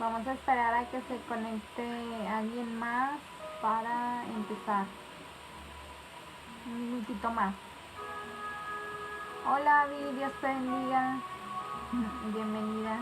Vamos a esperar a que se conecte alguien más para empezar. Un minutito más. Hola, Vi, Dios te bendiga. Bienvenida.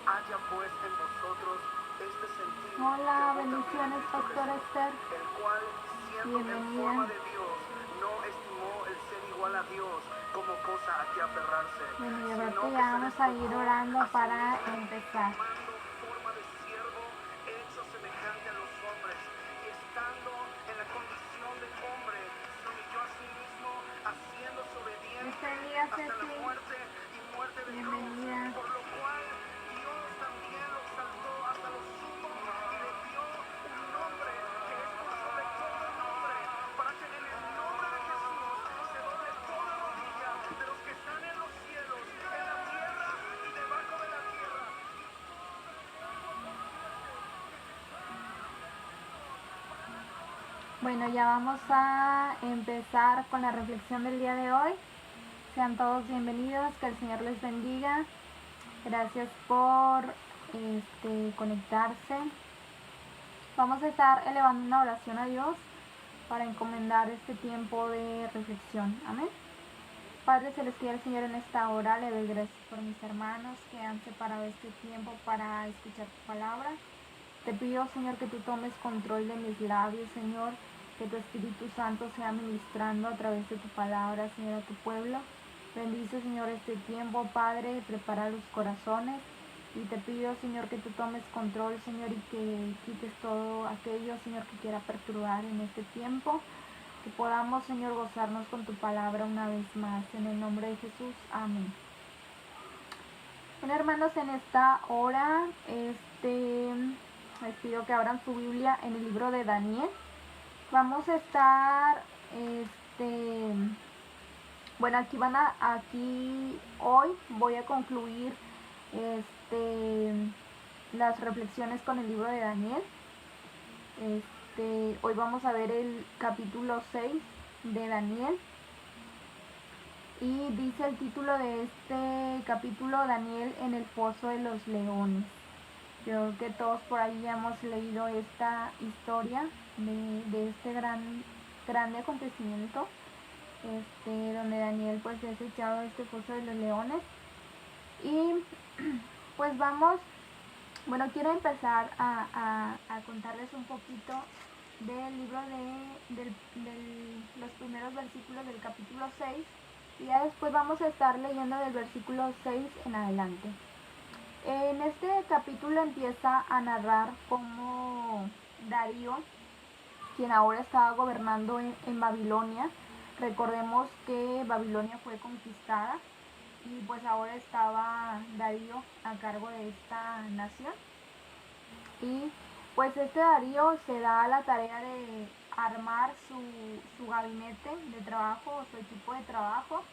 Haya pues en vosotros este sentido Hola, que hubo también en bendiciones, Cristo Pastora Jesús, Esther. el cual, siendo en Bienvenida. forma de Dios, no estimó el ser igual a Dios como cosa a que aferrarse, Bueno, yo sino creo que que ya se vamos a ir despojó orando a sí para mismo, empezar. tomando forma de siervo, hecho semejante a los hombres, y estando en la condición de hombre, se humilló a sí mismo, haciéndose obediente hasta la muerte y muerte de cruz, por lo cual Dios también lo exaltó hasta lo sumo y le dio un nombre que es por sobre todo nombre, para que en el nombre de Jesús se doble toda rodilla de los que están en los cielos, en la tierra y debajo de la tierra. Bueno, ya vamos a empezar con la reflexión del día de hoy. Sean todos bienvenidos, que el Señor les bendiga. Gracias por conectarse. Vamos a estar elevando una oración a Dios para encomendar este tiempo de reflexión. Amén. Padre Celestial, Señor, en esta hora le doy gracias por mis hermanos que han separado este tiempo para escuchar tu palabra. Te pido, Señor, que tú tomes control de mis labios, Señor, que tu Espíritu Santo sea ministrando a través de tu palabra, Señor, a tu pueblo. Bendice, Señor, este tiempo, Padre, prepara los corazones. Y te pido, Señor, que tú tomes control, Señor, y que quites todo aquello, Señor, que quiera perturbar en este tiempo. Que podamos, Señor, gozarnos con tu palabra una vez más. En el nombre de Jesús. Amén. Bueno, hermanos, en esta hora, les pido que abran su Biblia en el libro de Daniel. Vamos a estar, bueno, aquí hoy voy a concluir, las reflexiones con el libro de Daniel. Hoy vamos a ver el capítulo 6 de Daniel. Y dice el título de este capítulo, Daniel en el pozo de los leones. Creo que todos por ahí ya hemos leído esta historia de este grande acontecimiento, donde Daniel pues es echado a este pozo de los leones. Y pues vamos, bueno, quiero empezar a contarles un poquito del libro de los primeros versículos del capítulo 6, y ya después vamos a estar leyendo del versículo 6 en adelante. En este capítulo empieza a narrar cómo Darío, quien ahora estaba gobernando en Babilonia, recordemos que Babilonia fue conquistada y pues ahora estaba Darío a cargo de esta nación. Y pues este Darío se da la tarea de armar su gabinete de trabajo o su equipo de trabajo,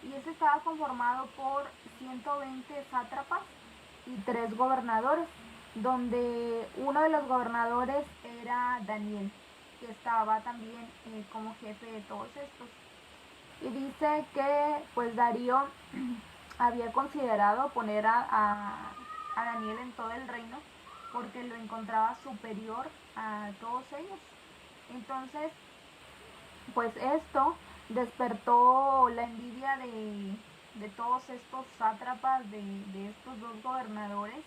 y ese estaba conformado por 120 sátrapas y 3 gobernadores, donde uno de los gobernadores era Daniel, que estaba también como jefe de todos estos. Y dice que pues Darío había considerado poner a Daniel en todo el reino porque lo encontraba superior a todos ellos. Entonces, pues esto despertó la envidia de todos estos sátrapas, de estos 2 gobernadores,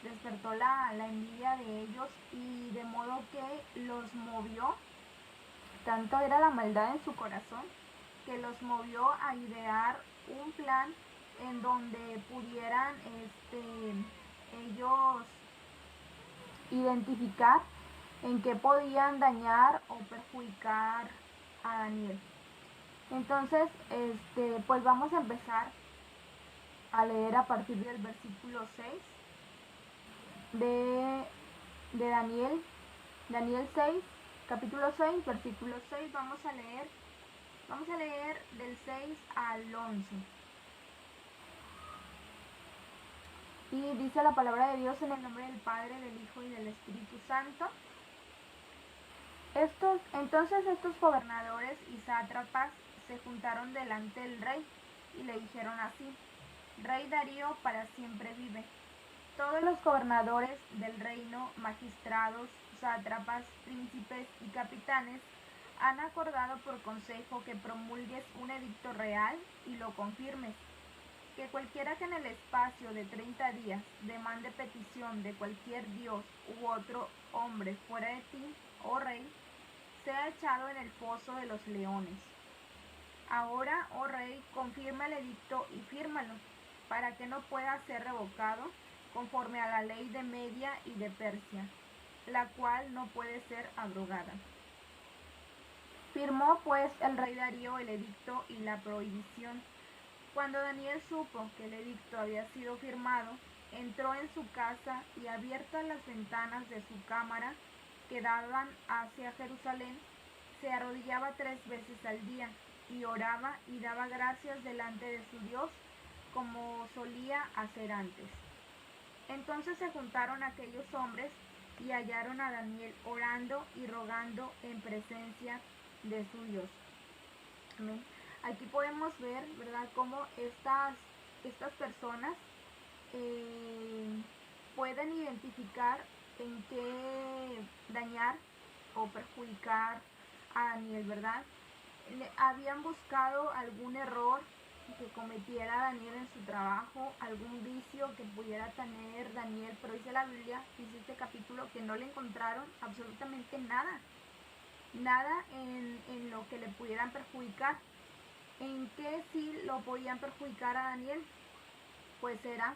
despertó la envidia de ellos, y de modo que los movió, tanto era la maldad en su corazón, que los movió a idear un plan en donde pudieran ellos identificar en qué podían dañar o perjudicar a Daniel. Entonces, pues vamos a empezar a leer a partir del versículo 6 de Daniel. Daniel 6, capítulo 6, versículo 6, vamos a leer del 6 al 11. Y dice la palabra de Dios en el nombre del Padre, del Hijo y del Espíritu Santo. Entonces estos gobernadores y sátrapas se juntaron delante del rey y le dijeron así: Rey Darío para siempre vive. Todos los gobernadores del reino, magistrados, sátrapas, príncipes y capitanes han acordado por consejo que promulgues un edicto real y lo confirmes, que cualquiera que en el espacio de 30 días demande petición de cualquier dios u otro hombre fuera de ti, oh rey, sea echado en el foso de los leones. Ahora, oh rey, confirma el edicto y fírmalo, para que no pueda ser revocado conforme a la ley de Media y de Persia, la cual no puede ser abrogada. Firmó pues el rey Darío el edicto y la prohibición. Cuando Daniel supo que el edicto había sido firmado, entró en su casa y, abiertas las ventanas de su cámara que daban hacia Jerusalén, se arrodillaba 3 veces al día y oraba y daba gracias delante de su Dios, como solía hacer antes. Entonces se juntaron aquellos hombres y hallaron a Daniel orando y rogando en presencia de su Dios. Amén. Aquí podemos ver, ¿verdad?, cómo estas personas pueden identificar en qué dañar o perjudicar a Daniel, ¿verdad? Habían buscado algún error que cometiera Daniel en su trabajo, algún vicio que pudiera tener Daniel, pero dice la Biblia, dice este capítulo, que no le encontraron absolutamente nada en lo que le pudieran perjudicar. ¿En qué sí lo podían perjudicar a Daniel? Pues era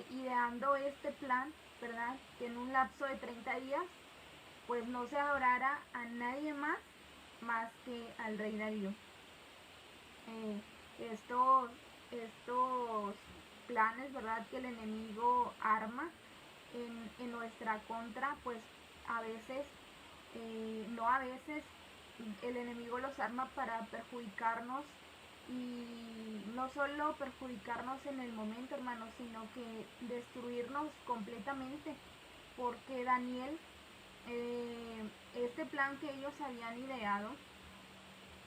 ideando este plan, ¿verdad?, que en un lapso de 30 días pues no se adorara a nadie más que al rey Darío. Estos planes, ¿verdad?, que el enemigo arma en nuestra contra, pues a veces, el enemigo los arma para perjudicarnos, y no solo perjudicarnos en el momento, hermanos, sino que destruirnos completamente, porque Daniel, este plan que ellos habían ideado,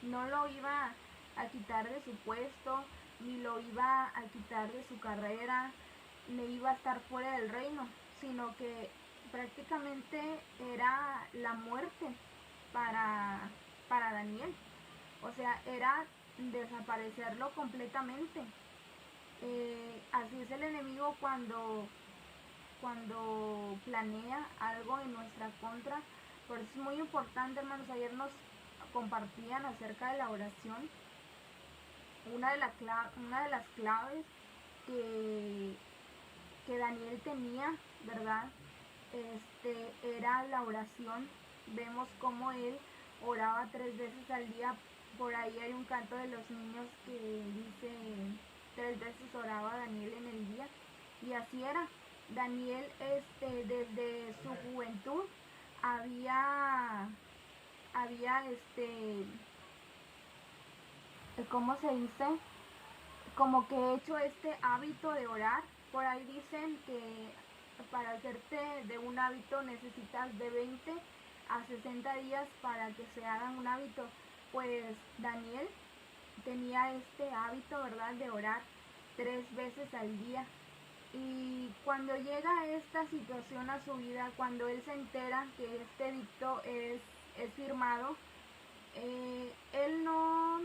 no lo iba a quitar de su puesto, ni lo iba a quitar de su carrera, ni iba a estar fuera del reino, sino que prácticamente era la muerte para Daniel. O sea, era desaparecerlo completamente. Así es el enemigo cuando planea algo en nuestra contra. Por eso es muy importante, hermanos. Ayer nos compartían acerca de la oración. Una de las claves que Daniel tenía, ¿verdad?, era la oración. Vemos cómo él oraba 3 veces al día. Por ahí hay un canto de los niños que dice: 3 veces oraba Daniel en el día. Y así era. Daniel, desde su juventud había ¿cómo se dice?, como que hecho este hábito de orar. Por ahí dicen que para hacerte de un hábito necesitas de 20 a 60 días para que se hagan un hábito. Pues Daniel tenía este hábito, ¿verdad?, de orar 3 veces al día. Y cuando llega esta situación a su vida, cuando él se entera que este edicto es firmado, él no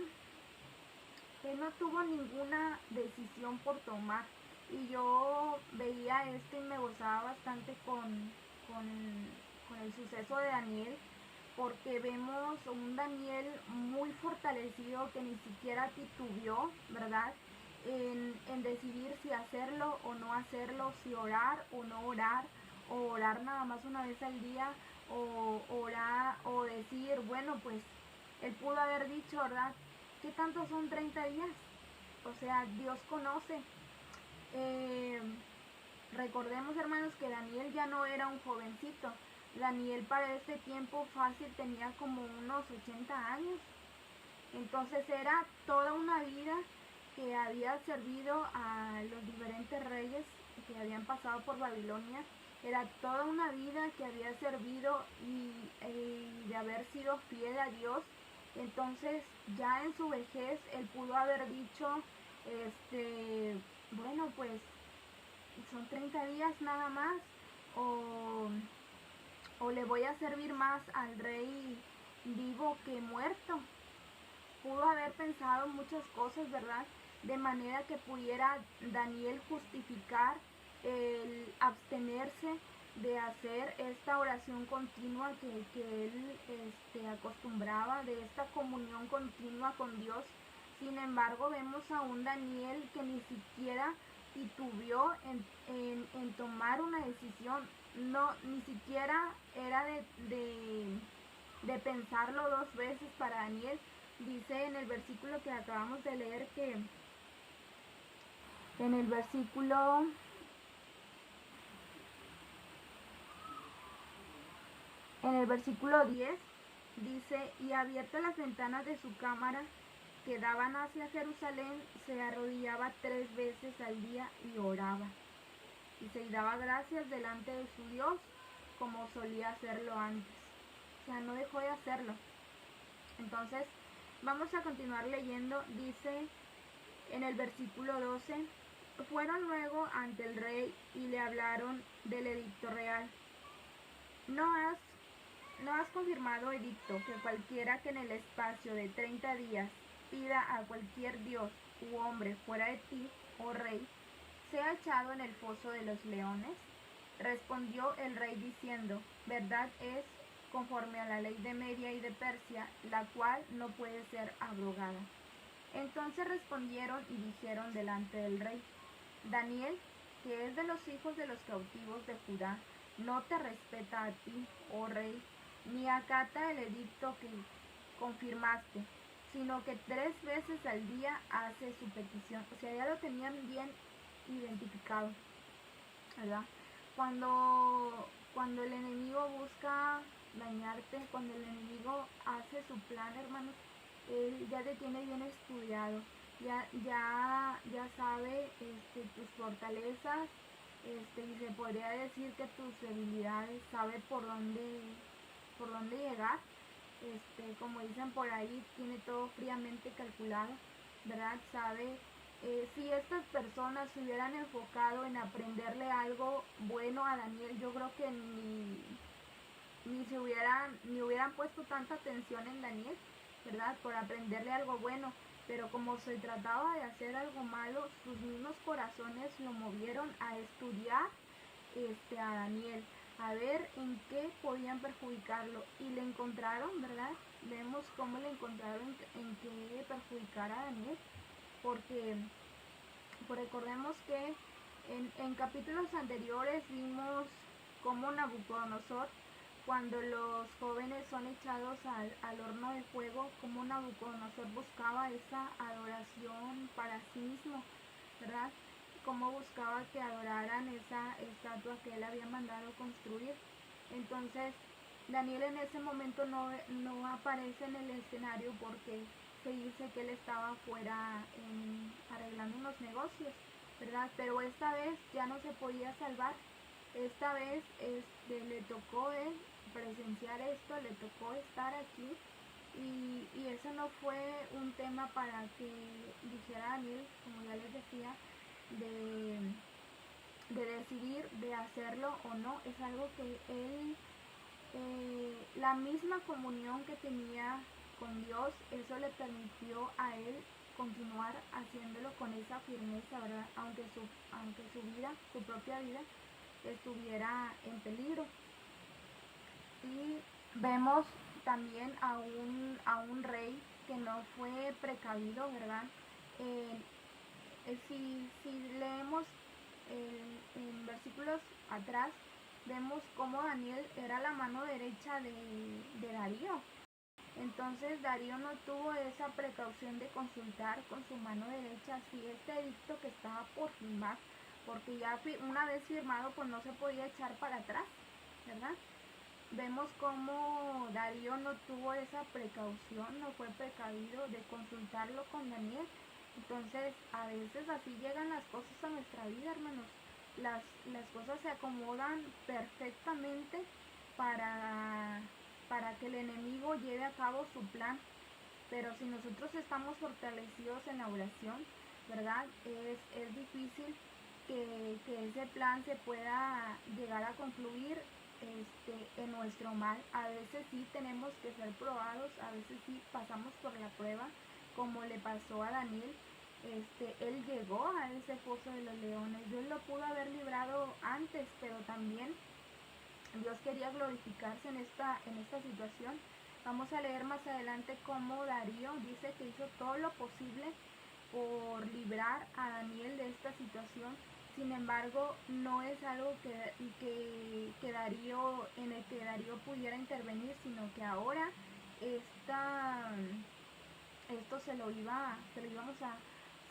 tuvo ninguna decisión por tomar. Y yo veía esto y me gozaba bastante con el suceso de Daniel, porque vemos un Daniel muy fortalecido que ni siquiera titubeó, ¿verdad?, en decidir si hacerlo o no hacerlo, si orar o no orar, o orar nada más una vez al día, o orar o decir, bueno, pues él pudo haber dicho, ¿verdad?, ¿qué tanto son 30 días? O sea, Dios conoce. Recordemos, hermanos, que Daniel ya no era un jovencito. Daniel para este tiempo fácil tenía como unos 80 años. Entonces era toda una vida que había servido a los diferentes reyes que habían pasado por Babilonia. Era toda una vida que había servido y de haber sido fiel a Dios. Entonces ya en su vejez él pudo haber dicho, bueno, pues son 30 días nada más, o le voy a servir más al rey vivo que muerto. Pudo haber pensado muchas cosas, ¿verdad? De manera que pudiera Daniel justificar el abstenerse de hacer esta oración continua que él acostumbraba, de esta comunión continua con Dios. Sin embargo, vemos a un Daniel que ni siquiera titubeó en tomar una decisión. No, ni siquiera era de pensarlo dos veces para Daniel. Dice en el versículo que acabamos de leer que en el versículo 10 dice, y abiertas las ventanas de su cámara que daban hacia Jerusalén, se arrodillaba 3 veces al día y oraba. Y se daba gracias delante de su Dios como solía hacerlo antes. O sea, no dejó de hacerlo. Entonces, vamos a continuar leyendo. Dice en el versículo 12, fueron luego ante el rey y le hablaron del edicto real. ¿No has confirmado, edicto, que cualquiera que en el espacio de 30 días pida a cualquier dios u hombre fuera de ti, oh rey, sea echado en el foso de los leones? Respondió el rey diciendo, verdad es, conforme a la ley de Media y de Persia, la cual no puede ser abrogada. Entonces respondieron y dijeron delante del rey, Daniel, que es de los hijos de los cautivos de Judá, no te respeta a ti, oh rey, ni acata el edicto que confirmaste, sino que 3 veces al día hace su petición. O sea, ya lo tenían bien identificado, ¿verdad? Cuando el enemigo busca dañarte, cuando el enemigo hace su plan, hermanos, él ya te tiene bien estudiado, ya sabe tus fortalezas, y se podría decir que tus debilidades, sabe por dónde llegar, como dicen por ahí, tiene todo fríamente calculado, ¿verdad? Sabe, si estas personas se hubieran enfocado en aprenderle algo bueno a Daniel, yo creo que ni hubieran puesto tanta atención en Daniel, ¿verdad? Por aprenderle algo bueno, pero como se trataba de hacer algo malo, sus mismos corazones lo movieron a estudiar a Daniel, a ver en qué podían perjudicarlo, y le encontraron, ¿verdad? Vemos cómo le encontraron en qué perjudicar a Daniel, porque pues recordemos que en capítulos anteriores vimos cómo Nabucodonosor, cuando los jóvenes son echados al horno de fuego, como Nabucodonosor buscaba esa adoración para sí mismo, ¿verdad? Cómo buscaba que adoraran esa estatua que él había mandado construir. Entonces, Daniel en ese momento no aparece en el escenario porque se dice que él estaba afuera arreglando unos negocios, ¿verdad? Pero esta vez ya no se podía salvar. Esta vez le tocó presenciar esto, le tocó estar aquí, y eso no fue un tema para que dijera Daniel, como ya les decía, de decidir de hacerlo o no. Es algo que él, la misma comunión que tenía con Dios, eso le permitió a él continuar haciéndolo con esa firmeza, ¿verdad? Aunque su vida, su propia vida, estuviera en peligro. Y vemos también a un rey que no fue precavido, ¿verdad? Si leemos en versículos atrás, vemos cómo Daniel era la mano derecha de Darío. Entonces Darío no tuvo esa precaución de consultar con su mano derecha si este edicto que estaba por firmar, porque ya una vez firmado pues no se podía echar para atrás, ¿verdad? Vemos cómo Darío no tuvo esa precaución, no fue precavido de consultarlo con Daniel. Entonces a veces así llegan las cosas a nuestra vida, hermanos. Las cosas se acomodan perfectamente para que el enemigo lleve a cabo su plan. Pero si nosotros estamos fortalecidos en la oración, ¿verdad? Es difícil que ese plan se pueda llegar a concluir en nuestro mal. A veces sí tenemos que ser probados, a veces sí pasamos por la prueba, como le pasó a Daniel. Él llegó a ese foso de los leones. Dios lo pudo haber librado antes, pero también Dios quería glorificarse en esta situación. Vamos a leer más adelante cómo Darío dice que hizo todo lo posible por librar a Daniel de esta situación. Sin embargo, no es algo que Darío, en el que Darío pudiera intervenir, sino que ahora esto se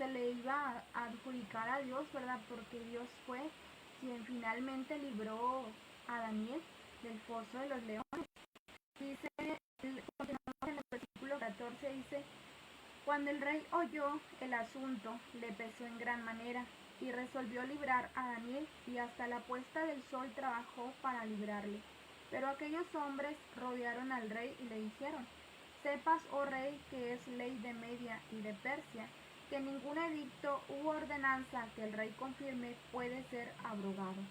le iba a adjudicar a Dios, ¿verdad? Porque Dios fue quien finalmente libró a Daniel del foso de los leones. Dice, continuamos en el versículo 14, dice: cuando el rey oyó el asunto, le pesó en gran manera, y resolvió librar a Daniel, y hasta la puesta del sol trabajó para librarle. Pero aquellos hombres rodearon al rey y le dijeron: sepas, oh rey, que es ley de Media y de Persia, que ningún edicto u ordenanza que el rey confirme puede ser abrogado.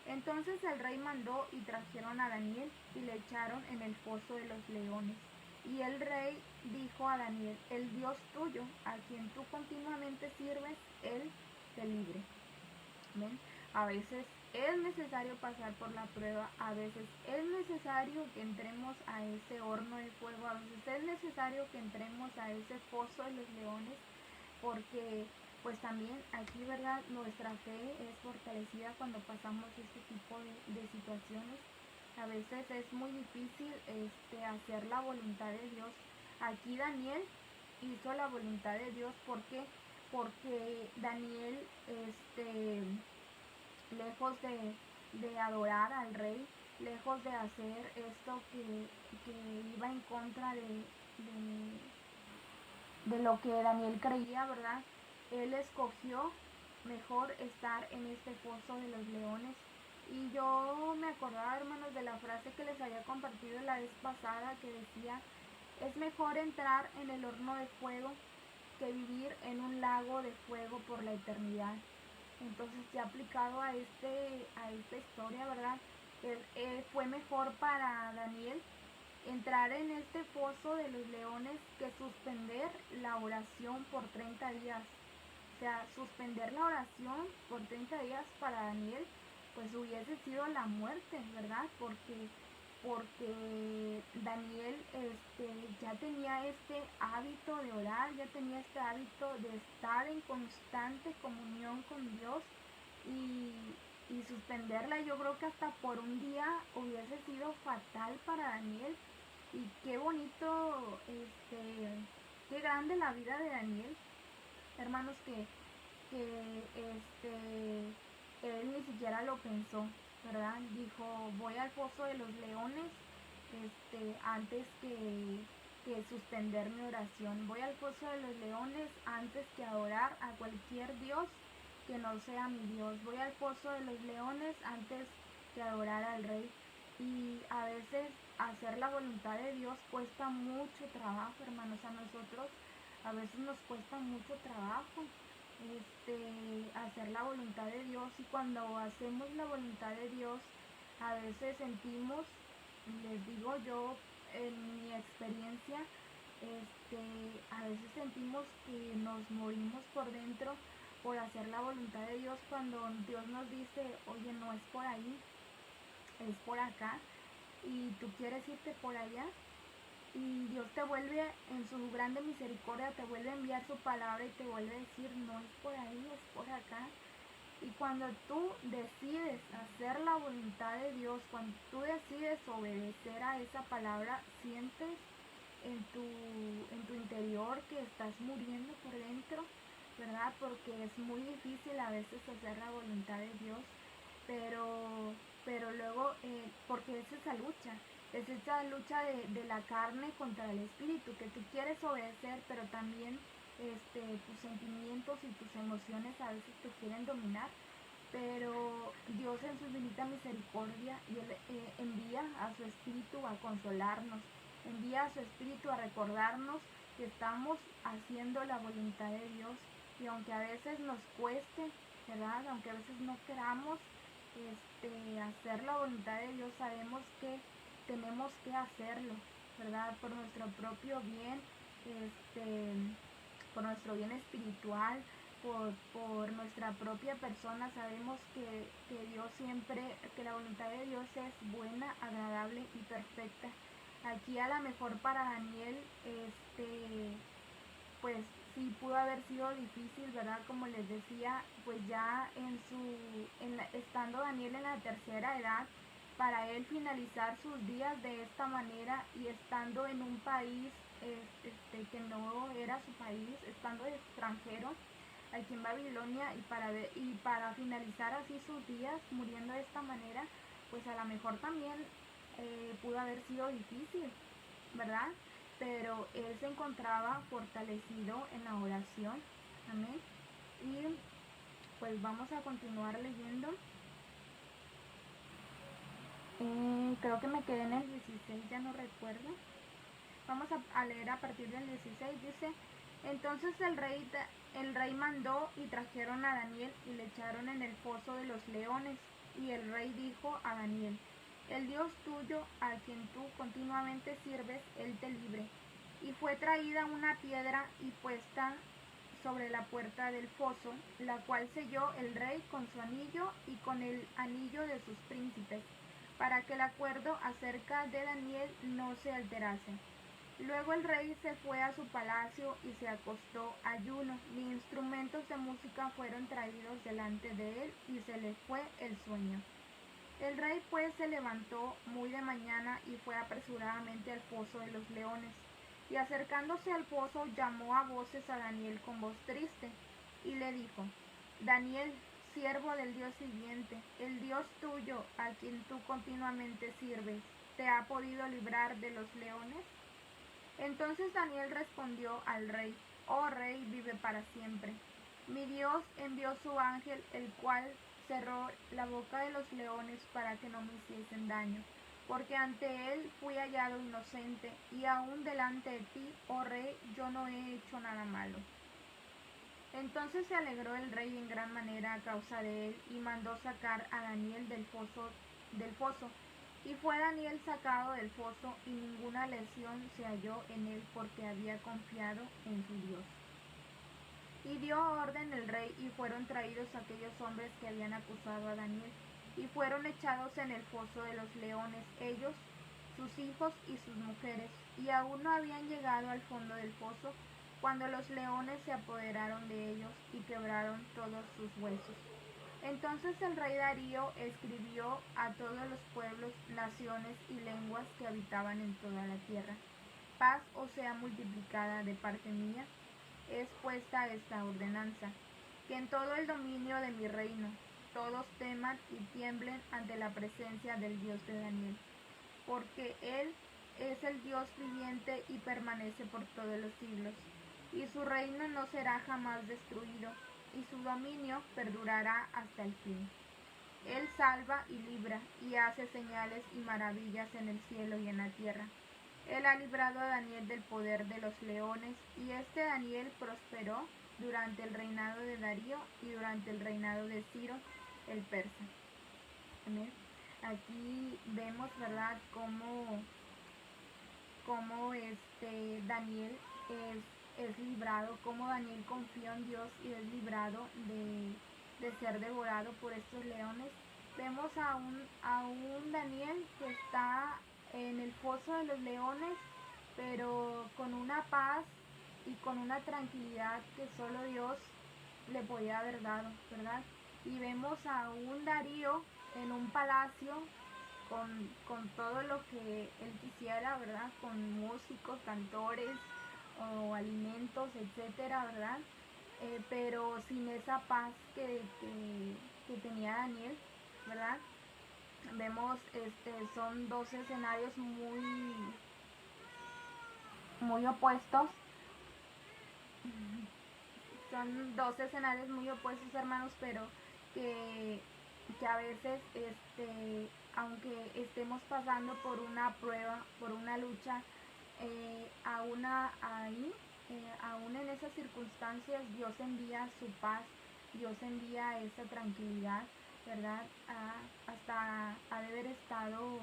Entonces el rey mandó y trajeron a Daniel y le echaron en el foso de los leones. Y el rey dijo a Daniel: el Dios tuyo, a quien tú continuamente sirves, él te libre. ¿Ven? A veces es necesario pasar por la prueba, a veces es necesario que entremos a ese horno de fuego, a veces es necesario que entremos a ese foso de los leones, porque pues también aquí, ¿verdad?, nuestra fe es fortalecida cuando pasamos este tipo de situaciones. A veces es muy difícil hacer la voluntad de Dios. Aquí Daniel hizo la voluntad de Dios. ¿Por qué? Porque Daniel, lejos de adorar al rey, lejos de hacer esto que iba en contra de lo que Daniel creía, ¿verdad? Él escogió mejor estar en este foso de los leones. Y yo me acordaba, hermanos, de la frase que les había compartido la vez pasada, que decía: es mejor entrar en el horno de fuego que vivir en un lago de fuego por la eternidad. Entonces, ya aplicado a esta historia, ¿verdad? Fue mejor para Daniel entrar en este foso de los leones que suspender la oración por 30 días. O sea, suspender la oración por 30 días para Daniel, pues hubiese sido la muerte, ¿verdad? Porque Daniel ya tenía este hábito de orar, ya tenía este hábito de estar en constante comunión con Dios, y suspenderla, yo creo que hasta por un día hubiese sido fatal para Daniel. Y qué bonito, qué grande la vida de Daniel, hermanos, él ni siquiera lo pensó, ¿verdad? Dijo: voy al foso de los leones antes que suspender mi oración. Voy al foso de los leones antes que adorar a cualquier Dios que no sea mi Dios. Voy al foso de los leones antes que adorar al rey. Y a veces hacer la voluntad de Dios cuesta mucho trabajo, hermanos. A nosotros a veces nos cuesta mucho trabajo hacer la voluntad de Dios, y cuando hacemos la voluntad de Dios a veces sentimos, les digo yo en mi experiencia, a veces sentimos que nos morimos por dentro por hacer la voluntad de Dios, cuando Dios nos dice: oye, no es por ahí, es por acá, y tú quieres irte por allá. Y Dios te vuelve, en su grande misericordia, te vuelve a enviar su palabra y te vuelve a decir: no es por ahí, es por acá. Y cuando tú decides hacer la voluntad de Dios, cuando tú decides obedecer a esa palabra, sientes en tu interior que estás muriendo por dentro, ¿verdad? Porque es muy difícil a veces hacer la voluntad de Dios, pero luego, porque es esa lucha de la carne contra el espíritu, que tú quieres obedecer, pero también tus sentimientos y tus emociones a veces te quieren dominar. Pero Dios en su infinita misericordia, y Él envía a su Espíritu a consolarnos, envía a su Espíritu a recordarnos que estamos haciendo la voluntad de Dios, y aunque a veces nos cueste, ¿verdad? Aunque a veces no queramos hacer la voluntad de Dios, sabemos que tenemos que hacerlo, ¿verdad? Por nuestro propio bien, por nuestro bien espiritual, por nuestra propia persona. Sabemos que Dios siempre, que la voluntad de Dios es buena, agradable y perfecta. Aquí a lo mejor para Daniel, pues sí pudo haber sido difícil, ¿verdad? Como les decía, pues ya estando Daniel en la tercera edad, para él finalizar sus días de esta manera y estando en un país que no era su país, estando de extranjero aquí en Babilonia, y para finalizar así sus días muriendo de esta manera, pues a lo mejor también pudo haber sido difícil, ¿verdad? Pero él se encontraba fortalecido en la oración. Amén. Y pues vamos a continuar leyendo. Creo que me quedé en el 16, ya no recuerdo. Vamos a leer a partir del 16. Dice: entonces el rey mandó y trajeron a Daniel y le echaron en el foso de los leones. Y el rey dijo a Daniel: el Dios tuyo, a quien tú continuamente sirves, él te libre. Y fue traída una piedra y puesta sobre la puerta del foso, la cual selló el rey con su anillo y con el anillo de sus príncipes, para que el acuerdo acerca de Daniel no se alterase. Luego el rey se fue a su palacio y se acostó ayuno, ni instrumentos de música fueron traídos delante de él, y se le fue el sueño. El rey pues se levantó muy de mañana y fue apresuradamente al foso de los leones, y acercándose al foso llamó a voces a Daniel con voz triste, y le dijo: Daniel, siervo del Dios viviente, el Dios tuyo, a quien tú continuamente sirves, ¿te ha podido librar de los leones? Entonces Daniel respondió al rey: oh rey, vive para siempre. Mi Dios envió su ángel, el cual cerró la boca de los leones para que no me hiciesen daño, porque ante él fui hallado inocente, y aún delante de ti, oh rey, yo no he hecho nada malo. Entonces se alegró el rey en gran manera a causa de él, y mandó sacar a Daniel del foso. Y fue Daniel sacado del foso, y ninguna lesión se halló en él, porque había confiado en su Dios. Y dio orden el rey, y fueron traídos aquellos hombres que habían acusado a Daniel, y fueron echados en el foso de los leones, ellos, sus hijos y sus mujeres, y aún no habían llegado al fondo del foso, cuando los leones se apoderaron de ellos y quebraron todos sus huesos. Entonces el rey Darío escribió a todos los pueblos, naciones y lenguas que habitaban en toda la tierra: paz os sea multiplicada de parte mía. Es puesta esta ordenanza, que en todo el dominio de mi reino todos teman y tiemblen ante la presencia del Dios de Daniel, porque Él es el Dios viviente y permanece por todos los siglos, y su reino no será jamás destruido, y su dominio perdurará hasta el fin. Él salva y libra, y hace señales y maravillas en el cielo y en la tierra. Él ha librado a Daniel del poder de los leones, y este Daniel prosperó durante el reinado de Darío y durante el reinado de Ciro el persa. Amén. Aquí vemos, ¿verdad?, cómo Daniel es librado, cómo Daniel confió en Dios y es librado de ser devorado por estos leones. Vemos a un Daniel que está en el foso de los leones, pero con una paz y con una tranquilidad que solo Dios le podía haber dado, ¿verdad? Y vemos a un Darío en un palacio con todo lo que él quisiera, ¿verdad? Con músicos, cantores o alimentos, etcétera, ¿verdad? Pero sin esa paz que tenía Daniel, ¿verdad? Vemos, son dos escenarios muy opuestos. Son dos escenarios muy opuestos, hermanos, pero que a veces, aunque estemos pasando por una prueba, por una lucha, aún en esas circunstancias, Dios envía su paz, Dios envía esa tranquilidad, ¿verdad? Hasta ha de haber estado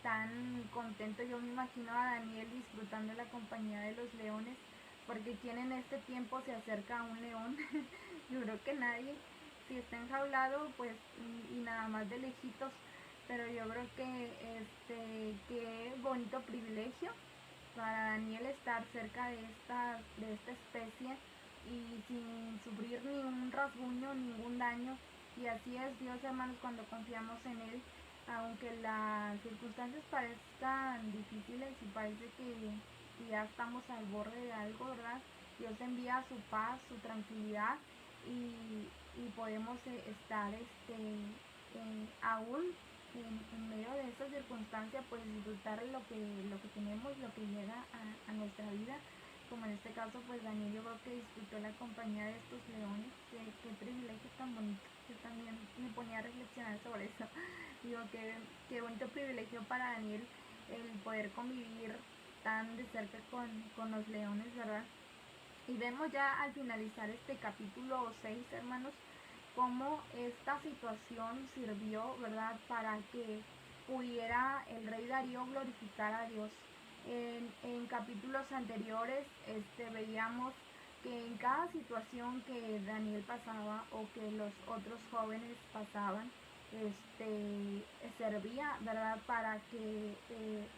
tan contento. Yo me imagino a Daniel disfrutando la compañía de los leones, porque quien en este tiempo se acerca a un león. Yo creo que nadie. Si está enjaulado, pues, y nada más de lejitos. Pero yo creo que qué bonito privilegio para Daniel estar cerca de esta especie y sin sufrir ni un rasguño, ningún daño. Y así es Dios, hermanos, cuando confiamos en Él, aunque las circunstancias parezcan difíciles y parece que ya estamos al borde de algo, ¿verdad? Dios envía su paz, su tranquilidad y podemos estar aún en medio de esta circunstancia, pues disfrutar lo que tenemos, lo que llega a nuestra vida, como en este caso, pues Daniel yo creo que disfrutó la compañía de estos leones. Qué privilegio tan bonito. Yo también me ponía a reflexionar sobre eso. Digo, qué bonito privilegio para Daniel el poder convivir tan de cerca con los leones, ¿verdad? Y vemos ya al finalizar este capítulo 6, hermanos, cómo esta situación sirvió, ¿verdad?, para que pudiera el rey Darío glorificar a Dios. En capítulos anteriores veíamos que en cada situación que Daniel pasaba o que los otros jóvenes pasaban, servía, ¿verdad?, para que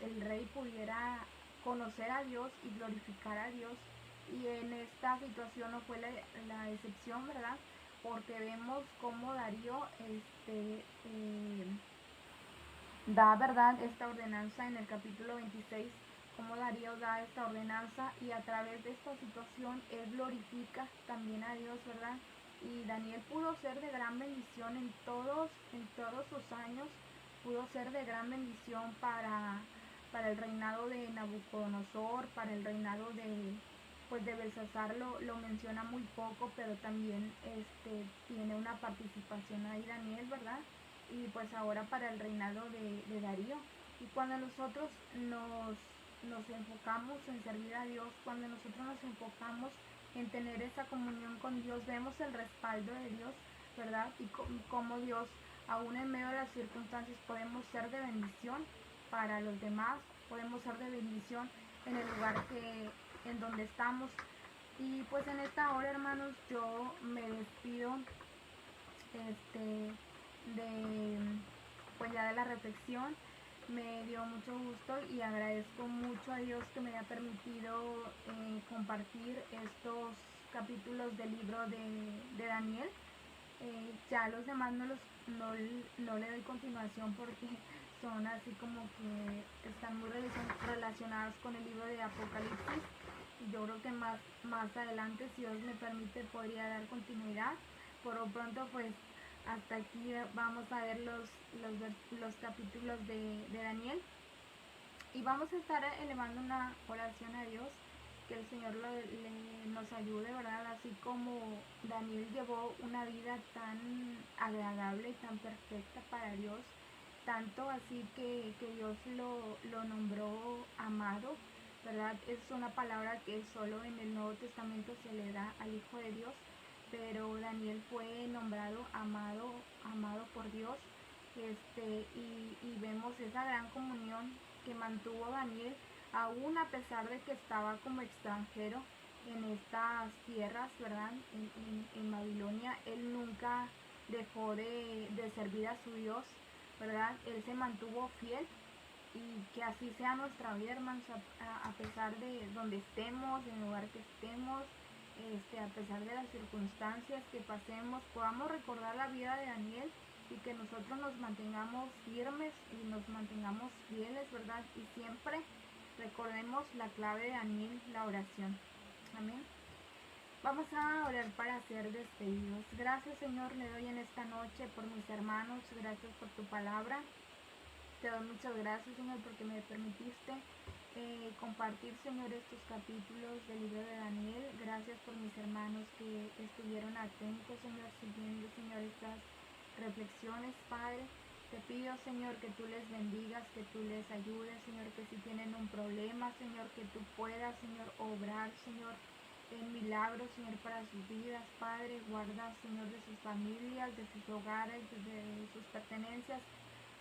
el rey pudiera conocer a Dios y glorificar a Dios. Y en esta situación no fue la excepción, ¿verdad? Porque vemos cómo Darío da, ¿verdad?, esta ordenanza en el capítulo 26, cómo Darío da esta ordenanza y a través de esta situación él glorifica también a Dios, ¿verdad? Y Daniel pudo ser de gran bendición en todos sus años, pudo ser de gran bendición para el reinado de Nabucodonosor, para el reinado de Belsasar lo menciona muy poco, pero también tiene una participación ahí Daniel, ¿verdad? Y pues ahora para el reinado de Darío. Y cuando nosotros nos enfocamos en servir a Dios, cuando nosotros nos enfocamos en tener esa comunión con Dios, vemos el respaldo de Dios, ¿verdad? Y cómo Dios, aún en medio de las circunstancias, podemos ser de bendición para los demás, podemos ser de bendición en el lugar en donde estamos. Y pues en esta hora, hermanos, yo me despido pues ya de la reflexión. Me dio mucho gusto y agradezco mucho a Dios que me haya permitido compartir estos capítulos del libro de Daniel. Ya los demás no le doy continuación porque son así como que están muy relacionados con el libro de Apocalipsis. Yo creo que más adelante, si Dios me permite, podría dar continuidad. Por lo pronto, pues hasta aquí vamos a ver los capítulos de Daniel. Y vamos a estar elevando una oración a Dios, que el Señor nos ayude, ¿verdad? Así como Daniel llevó una vida tan agradable y tan perfecta para Dios, tanto así que Dios lo nombró amado, ¿verdad? Es una palabra que solo en el Nuevo Testamento se le da al Hijo de Dios, pero Daniel fue nombrado amado por Dios, y vemos esa gran comunión que mantuvo Daniel, aún a pesar de que estaba como extranjero en estas tierras, ¿verdad? En Babilonia, él nunca dejó de servir a su Dios, ¿verdad? Él se mantuvo fiel y que así sea nuestra vida, hermanos, a pesar de donde estemos, en el lugar que estemos, a pesar de las circunstancias que pasemos, podamos recordar la vida de Daniel y que nosotros nos mantengamos firmes y nos mantengamos fieles, ¿verdad? Y siempre recordemos la clave de Daniel, la oración. Amén. Vamos a orar para ser despedidos. Gracias, Señor, le doy en esta noche por mis hermanos. Gracias por tu palabra. Te doy muchas gracias, Señor, porque me permitiste compartir, Señor, estos capítulos del libro de Daniel. Gracias por mis hermanos que estuvieron atentos, Señor, siguiendo, Señor, estas reflexiones, Padre. Te pido, Señor, que tú les bendigas, que tú les ayudes, Señor, que si tienen un problema, Señor, que tú puedas, Señor, obrar, Señor, en milagros, Señor, para sus vidas, Padre. Guarda, Señor, de sus familias, de sus hogares, de sus pertenencias.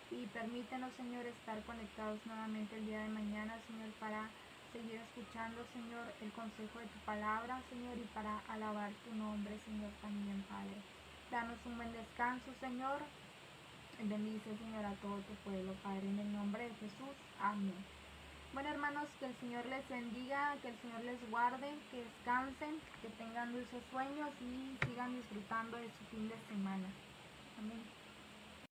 Y permítenos, Señor, estar conectados nuevamente el día de mañana, Señor, para seguir escuchando, Señor, el consejo de tu palabra, Señor, y para alabar tu nombre, Señor, también, Padre. Danos un buen descanso, Señor. Bendice, Señor, a todo tu pueblo, Padre, en el nombre de Jesús. Amén. Bueno, hermanos, que el Señor les bendiga, que el Señor les guarde, que descansen, que tengan dulces sueños y sigan disfrutando de su fin de semana. Amén.